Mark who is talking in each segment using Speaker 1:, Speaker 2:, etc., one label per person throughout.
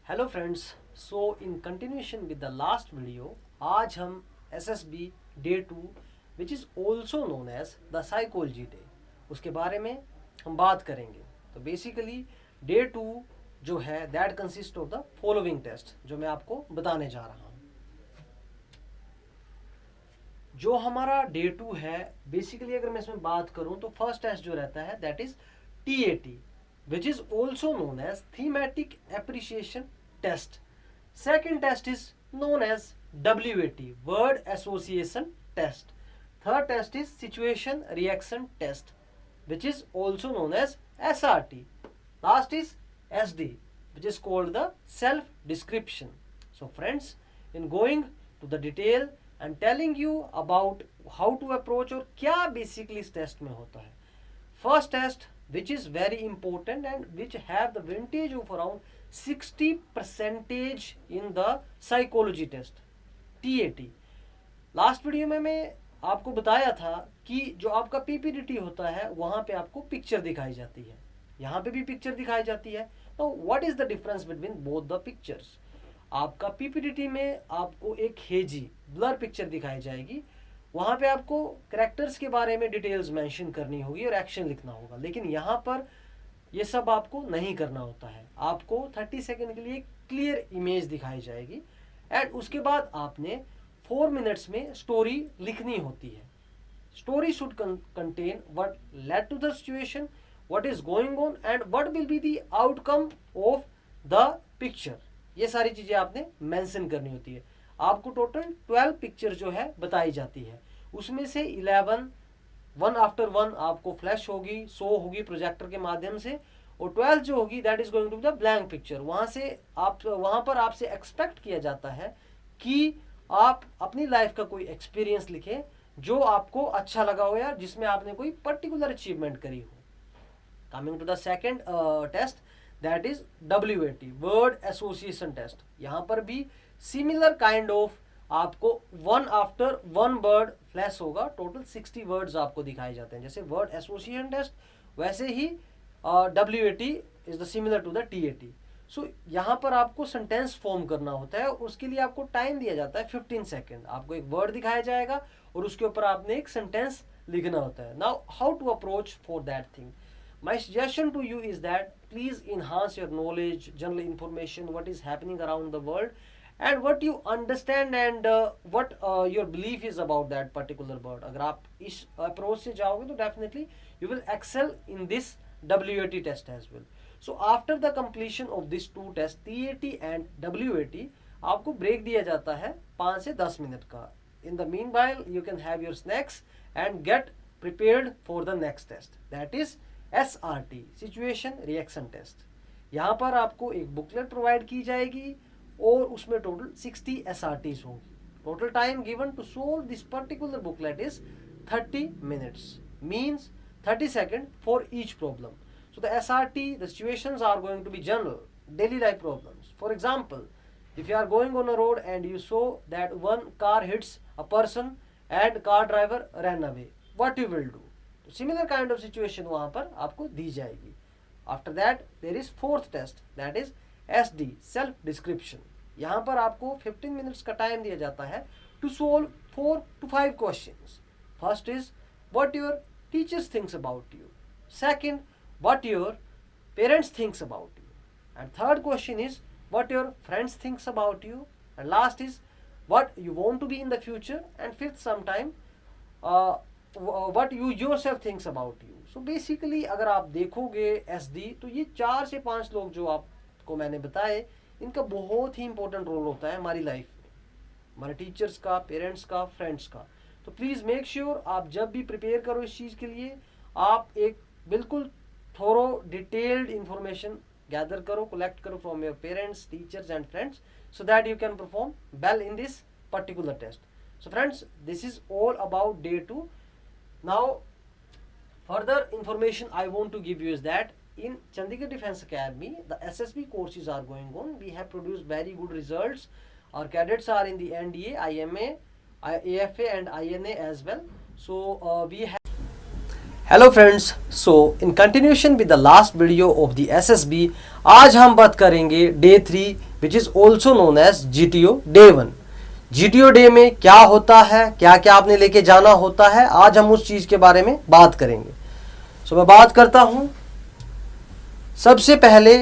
Speaker 1: Hello friends, so in continuation with the last video, आज हम SSB day 2 which is also known as the psychology day, उसके बारे में हम बात करेंगे। तो बेसिकली डे 2 जो है that consist of the following test जो मैं आपको बताने जा रहा हूँ। जो हमारा डे 2 है, बेसिकली अगर मैं इसमें बात करूँ तो फर्स्ट टेस्ट जो रहता है that is TAT which is also known as thematic appreciation test. Second test is known as WAT, word association test. Third test is situation reaction test which is also known as SRT. Last is SD which is called the self description. So friends, in going to the detail and telling you about how to approach और क्या basically इस test में होता है। First test which is very important and which have the vintage of around 60% in the psychology test, TAT. Last video में मैं आपको बताया था कि जो आपका PPDT होता है वहां पे आपको पिक्चर दिखाई जाती है, यहाँ पे भी पिक्चर दिखाई जाती है। तो what is the difference between both the pictures? आपका PPDT में आपको एक हेजी ब्लर पिक्चर दिखाई जाएगी, वहां पे आपको कैरेक्टर्स के बारे में डिटेल्स मेंशन करनी होगी और एक्शन लिखना होगा, लेकिन यहाँ पर ये सब आपको नहीं करना होता है। आपको 30 सेकेंड के लिए क्लियर इमेज दिखाई जाएगी एंड उसके बाद आपने 4 मिनट्स में स्टोरी लिखनी होती है। Story should contain what led to the situation, what is going on and what will be the outcome of the picture. ये सारी चीजें आपने मेंशन करनी होती है। आपको टोटल 12 पिक्चर जो है बताई जाती है, उसमें से 11 वन आफ्टर वन आपको फ्लैश होगी, शो होगी प्रोजेक्टर के माध्यम से, और 12 जो होगी that is going to be the blank picture. वहां पर आपसे एक्सपेक्ट किया जाता है कि आप अपनी लाइफ का कोई एक्सपीरियंस लिखें जो आपको अच्छा लगा हो या जिसमें आपने कोई पर्टिकुलर अचीवमेंट करी हो। Coming to the second test that is WAT, word association test. यहाँ पर भी सिमिलर काइंड ऑफ आपको one after one word flash होगा, टोटल 60 वर्ड्स आपको दिखाए जाते हैं। जैसे वर्ड एसोसिएशन टेस्ट वैसे ही WAT is the similar to the TAT। So यहाँ पर आपको सेंटेंस फॉर्म करना होता है, उसके लिए आपको टाइम दिया जाता है 15 सेकेंड। आपको एक वर्ड दिखाया जाएगा और उसके ऊपर आपने एक सेंटेंस लिखना होता है। Now how to approach for that thing? My suggestion to you is that please enhance your knowledge, general information, what is happening around the world and what you understand and what your belief is about that particular word. अगर आप इस approach से जाओगे तो definitely you will excel in this WAT test as well. So after the completion of these two tests, TAT and WAT, आपको break दिया जाता है 5 से 10 मिनट का। In the meanwhile, you can have your snacks and get prepared for the next test. That is SRT, situation reaction test. यहाँ पर आपको एक बुकलेट प्रोवाइड की जाएगी और उसमें टोटल 60 SRTs होंगी। Total time given to solve this particular booklet is 30 minutes, means 30 second for each problem. So the SRT, the situations are going to be general daily life problems. For example, if you are going on a road and you saw that one car hits a person and car driver ran away, what you will do? Similar kind of situation वहां पर आपको दी जाएगी। After that there is fourth test that is SD, self description. यहाँ पर आपको 15 minutes का time दिया जाता है to solve 4 to 5 questions. First is what your teachers thinks about you, second what your parents thinks about you, and third question is what your friends thinks about you, and last is what you want to be in the future, and fifth sometime what you yourself thinks about you. So basically अगर आप देखोगे SD, तो ये 4 से 5 लोग जो आपको मैंने बताए, इनका बहुत ही इंपॉर्टेंट रोल होता है हमारी लाइफ में, हमारे टीचर्स का, पेरेंट्स का, फ्रेंड्स का। तो प्लीज़ मेक श्योर आप जब भी प्रिपेयर करो इस चीज़ के लिए, आप एक बिल्कुल थोरो डिटेल्ड इंफॉर्मेशन गैदर करो, कलेक्ट करो from your parents, teachers and friends, so that you can perform well in this particular test. So friends, this is all about day 2. Now further information I want to give you is that in Chandigarh Defence Academy the SSB courses are going on. We have produced very good results. Our cadets are in the NDA, IMA, AFA and INA as well. So we have hello friends, so in continuation with the last video of the SSB, आज हम बात करेंगे day 3 which is also known as GTO day 1। GTO day में क्या होता है, क्या क्या आपने लेके जाना होता है, आज हम उस चीज के बारे में बात करेंगे। सो मैं बात करता हूं। सबसे पहले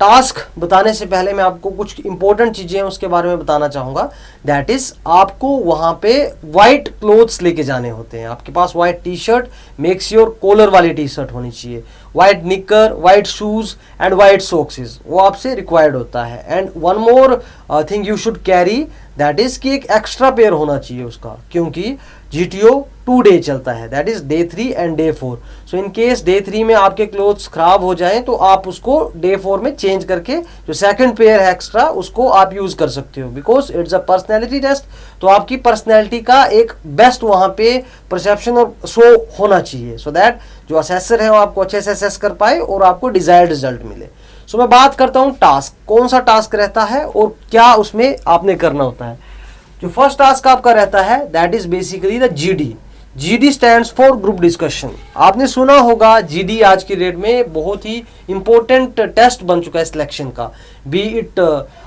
Speaker 1: टास्क बताने से पहले मैं आपको कुछ इंपॉर्टेंट चीजें हैं उसके बारे में बताना चाहूंगा। दैट इज आपको वहां पे व्हाइट क्लोथ्स लेके जाने होते हैं। आपके पास white T shirt, make sure collar वाली टी शर्ट होनी चाहिए, white knicker, white shoes and white socks, वो आपसे रिक्वायर्ड होता है। And one more thing you should carry, that is कि एक एक्स्ट्रा पेयर होना चाहिए उसका, क्योंकि GTO 2 डे चलता है, that is day 3 and day 4। So in case day 3 में आपके क्लोथ्स खराब हो जाएं तो आप उसको डे 4 में चेंज करके जो सेकंड पेयर है एक्स्ट्रा उसको आप यूज कर सकते हो, because it's a personality test. तो आपकी पर्सनैलिटी का एक बेस्ट वहां पे परसेप्शन और शो होना चाहिए, सो दैट जो असेसर है वो आपको अच्छे से असेस कर पाए और आपको डिजायर्ड रिजल्ट मिले। सो मैं बात करता हूँ टास्क, कौन सा टास्क रहता है और क्या उसमें आपने करना होता है। जो फर्स्ट टास्क आपका रहता है that is basically the GD stands for group discussion. आपने सुना होगा GD आज की डेट में बहुत ही इंपॉर्टेंट टेस्ट बन चुका है सिलेक्शन का, B it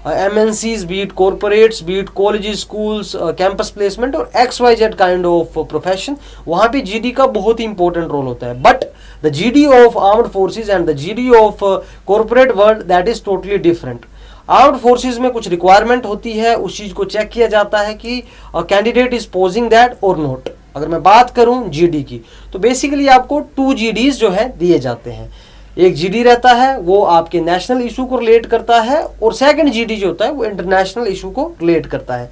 Speaker 1: MNCs, B it corporates, B it colleges, schools, campus placement और XYZ काइंड ऑफ प्रोफेशन। वहां पे GD का बहुत ही इंपॉर्टेंट रोल होता है। But the GD of armed forces and the GD of corporate world that is totally different. Armed forces में कुछ requirement होती है, उस चीज को चेक किया जाता है कि कैंडिडेट इज पोजिंग दैट और नॉट। अगर मैं बात करूं GD की तो बेसिकली आपको 2 GDs जो है दिए जाते हैं। एक GD रहता है वो आपके नेशनल इशू को रिलेट करता है और सेकंड GD जो होता है वो इंटरनेशनल इशू को रिलेट करता है।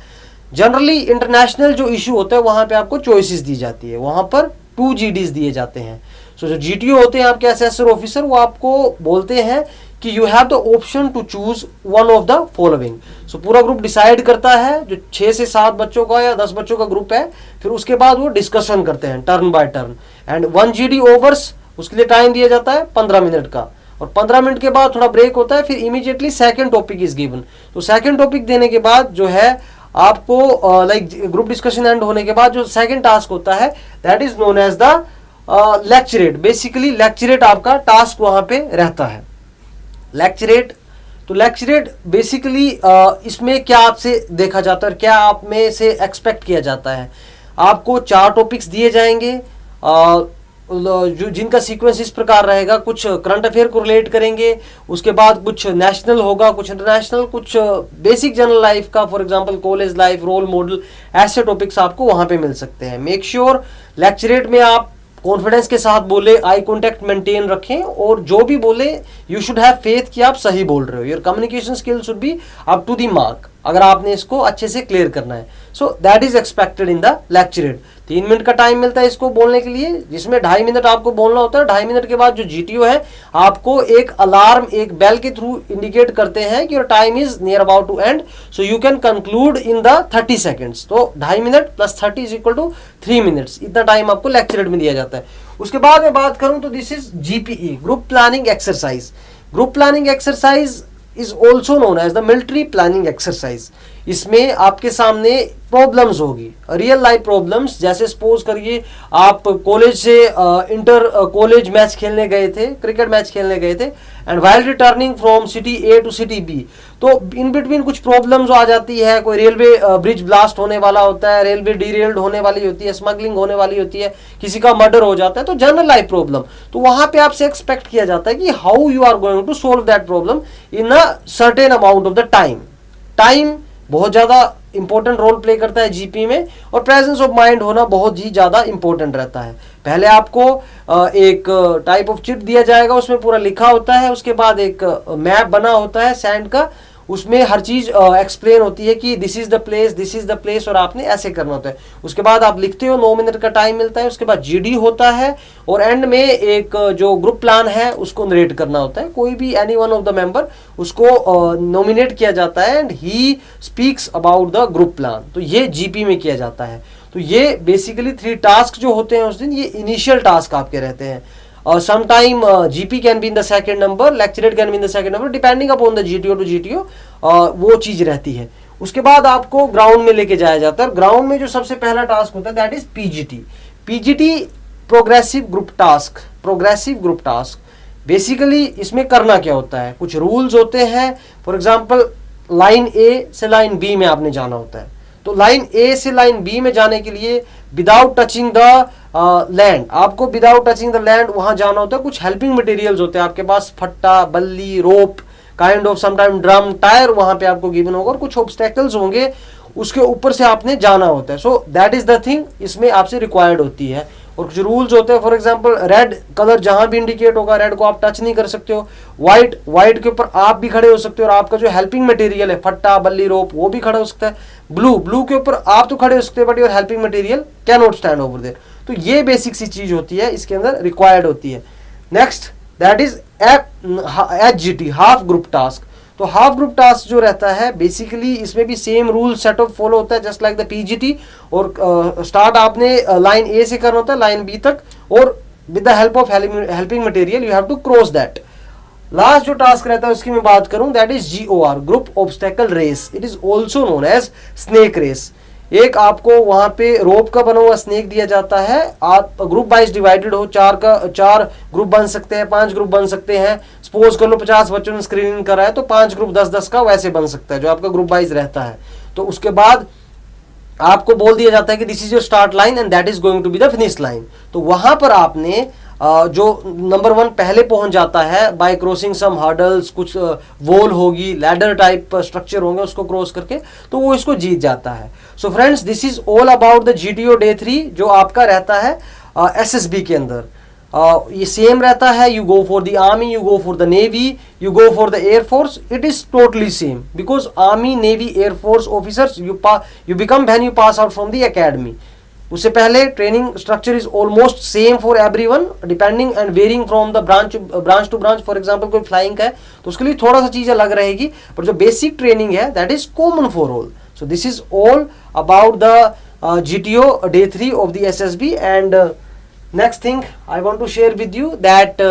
Speaker 1: जनरली इंटरनेशनल जो इशू होता है वहां पे आपको चॉइसेस दी जाती है, वहां पर 2 GDs दिए जाते हैं। सो जो GTO होते हैं आपके असेसर ऑफिसर, वो आपको बोलते हैं कि you have the option to choose one of the following. So पूरा ग्रुप डिसाइड करता है, जो 6 से 7 बच्चों का या 10 बच्चों का ग्रुप है, फिर उसके बाद वो डिस्कशन करते हैं turn by turn. And 1 GD overs, उसके लिए टाइम दिया जाता है 15 मिनट का, और 15 मिनट के बाद थोड़ा ब्रेक होता है, फिर immediately second topic is given. तो सेकंड टॉपिक देने के बाद जो है आपको लाइक ग्रुप डिस्कशन एंड होने के बाद जो सेकंड टास्क होता है that is known as the lecturette. Basically lecturette आपका टास्क वहां पे रहता है। लेक्चरेट, तो लेक्चरेट बेसिकली इसमें क्या आपसे देखा जाता है और क्या आप में से एक्सपेक्ट किया जाता है। आपको 4 टॉपिक्स दिए जाएंगे जो जिनका सीक्वेंस इस प्रकार रहेगा, कुछ करंट अफेयर को रिलेट करेंगे, उसके बाद कुछ नेशनल होगा, कुछ इंटरनेशनल, कुछ बेसिक जनरल लाइफ का, for example college life, role model, ऐसे टॉपिक्स आपको वहां पे मिल सकते हैं। मेक श्योर लेक्चरेट में आप कॉन्फिडेंस के साथ बोले, आई कॉन्टेक्ट मेंटेन रखें, और जो भी बोले यू शुड हैव फेथ कि आप सही बोल रहे हो। Your communication skill should be up to the mark, अगर आपने इसको अच्छे से क्लियर करना है। So that is expected in the lecturette. 3 minute का टाइम मिलता है इसको बोलने के लिए, जिसमें 2.5 मिनट आपको बोलना होता है। 2.5 मिनट के बाद जो GTO है आपको एक अलार्म, एक बेल के थ्रू इंडिकेट करते हैं कि your time is near about to end, so you can conclude in the 30 seconds. तो 2.5 minute plus 30 is equal to 3 minutes, इतना टाइम आपको लेक्चरेट में दिया जाता है। उसके बाद मैं बात करूं तो this is GPE, group planning exercise. Group planning exercise is also known as the military planning exercise. इसमें आपके सामने प्रॉब्लम्स होगी, रियल लाइफ प्रॉब्लम्स। जैसे सपोज करिए आप कॉलेज से इंटर कॉलेज मैच खेलने गए थे, क्रिकेट मैच खेलने गए थे, and while returning from city A to city B, तो इन बिटवीन कुछ प्रॉब्लम्स आ जाती है। कोई रेलवे ब्रिज ब्लास्ट होने वाला होता है, रेलवे डीरेल्ड होने वाली होती है, स्मगलिंग होने वाली होती है, किसी का मर्डर हो जाता है, तो जनरल लाइफ प्रॉब्लम। तो वहां पे आपसे एक्सपेक्ट किया जाता है कि how you are going to solve that problem in a certain amount of the time. Time बहुत ज्यादा इंपॉर्टेंट रोल प्ले करता है GP में, और प्रेजेंस ऑफ माइंड होना बहुत ही ज्यादा इंपॉर्टेंट रहता है। पहले आपको एक टाइप ऑफ चिट दिया जाएगा, उसमें पूरा लिखा होता है, उसके बाद एक मैप बना होता है सैंड का, उसमें हर चीज एक्सप्लेन होती है कि this is the place, this is the place, और आपने ऐसे करना होता है। उसके बाद आप लिखते हो, 9 मिनट का टाइम मिलता है। उसके बाद GD होता है, और एंड में एक जो ग्रुप प्लान है उसको नरेट करना होता है। कोई भी any one of the member उसको नॉमिनेट किया जाता है and he speaks about the group plan. तो ये GP में किया जाता है। तो ये बेसिकली 3 टास्क जो होते हैं उस दिन, ये इनिशियल टास्क आपके रहते हैं। Sometime GP can be in the second number, lecturate can be in the second number, depending upon the GTO to GTO, वो चीज रहती है। उसके बाद आपको ग्राउंड में लेके जाया जाता है। ग्राउंड में जो सबसे पहला टास्क होता है that is PGT, progressive group task. Progressive group task basically इसमें करना क्या होता है, कुछ रूल्स होते हैं। फॉर एग्जाम्पल लाइन ए से लाइन बी में आपने जाना होता है। तो लाइन ए से लाइन बी में जाने के लिए विदाउट टचिंग द लैंड, आपको विदाउट टचिंग द लैंड वहां जाना होता है। कुछ हेल्पिंग मटेरियल्स होते हैं आपके पास, फट्टा, बल्ली, rope, kind of sometime drum, tyre वहां पे आपको गिवन होगा और कुछ ऑब्स्टेकल्स होंगे, उसके ऊपर से आपने जाना होता है। So that is the thing इसमें आपसे रिक्वायर्ड होती है। और कुछ रूल्स होते हैं, फॉर एग्जांपल रेड कलर जहां भी इंडिकेट होगा, रेड को आप टच नहीं कर सकते हो। व्हाइट के ऊपर आप भी खड़े हो सकते हो और आपका जो हेल्पिंग मटेरियल है, फट्टा, बल्ली, रोप, वो भी खड़ा हो सकता है। ब्लू के ऊपर आप तो खड़े हो सकते हो but your helping material can not stand over there. तो ये बेसिक सी चीज होती है, इसके अंदर रिक्वायर्ड होती है। Next that is HGT, half group task. तो हाफ ग्रुप टास्क जो रहता है बेसिकली इसमें भी सेम रूल सेटअप फॉलो होता है जस्ट लाइक द PGT। और स्टार्ट आपने लाइन ए से करना होता है लाइन बी तक, और with the help of helping material you have to cross that. Last जो टास्क रहता है उसकी मैं बात करूं, that is GOR, group obstacle race. It is also known as snake race. एक आपको वहां पे रोप का बना हुआ स्नेक दिया जाता है, आप ग्रुप वाइज डिवाइडेड हो, 4 ग्रुप बन सकते हैं, 5 ग्रुप बन सकते हैं। सपोज कर लो 50 बच्चों ने स्क्रीनिंग करा है तो 5 ग्रुप 10-10 का वैसे बन सकता है जो आपका ग्रुप वाइज रहता है। तो उसके बाद आपको बोल दिया जाता है कि this is your start line and that is going to be the finish line. तो वहां पर आपने जो नंबर 1 पहले पहुंच जाता है बाय क्रॉसिंग सम हर्डल्स, कुछ वॉल होगी, लैडर टाइप स्ट्रक्चर होंगे, उसको क्रॉस करके तो वो इसको जीत जाता है। So friends this is all about the GTO Day 3 जो आपका रहता है SSB के अंदर। ये सेम रहता है, you go for the army, you go for the navy, you go for the air force, it is totally same because army, navy, air force officers you become when you pass out from the academy. उससे पहले training structure is almost same for everyone depending and varying from the branch to branch. For example कोई flying का है तो उसके लिए थोड़ा सा चीज अलग रहेगी, पर जो बेसिक ट्रेनिंग है that is common for all. So this is all about the GTO Day 3 of the SSB। and next thing I want to share with you that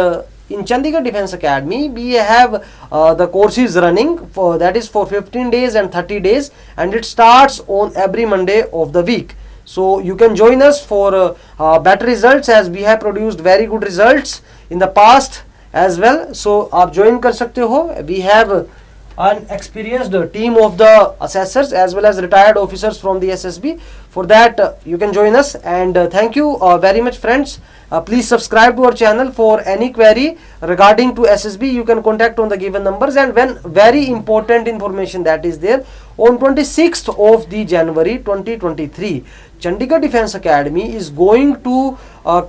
Speaker 1: in Chandigarh Defence Academy we have the courses running that is for 15 days and 30 days, and it starts on every Monday of the week. So you can join us for better results as we have produced very good results in the past as well. So आप join कर सकते हो। We have an experienced team of the assessors as well as retired officers from the SSB. For that you can join us, and thank you very much friends. Please subscribe to our channel. For any query regarding to SSB you can contact on the given numbers. And when very important information that is there, on 26th of the January 2023 Chandigarh Defence Academy is going to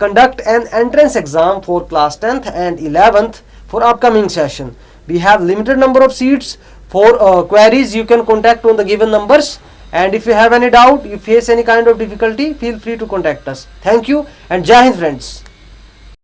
Speaker 1: conduct an entrance exam for class 10th and 11th for upcoming session. We have limited number of seats. For queries you can contact on the given numbers, and if you have any doubt, you face any kind of difficulty, feel free to contact us. Thank you and Jai Hind friends.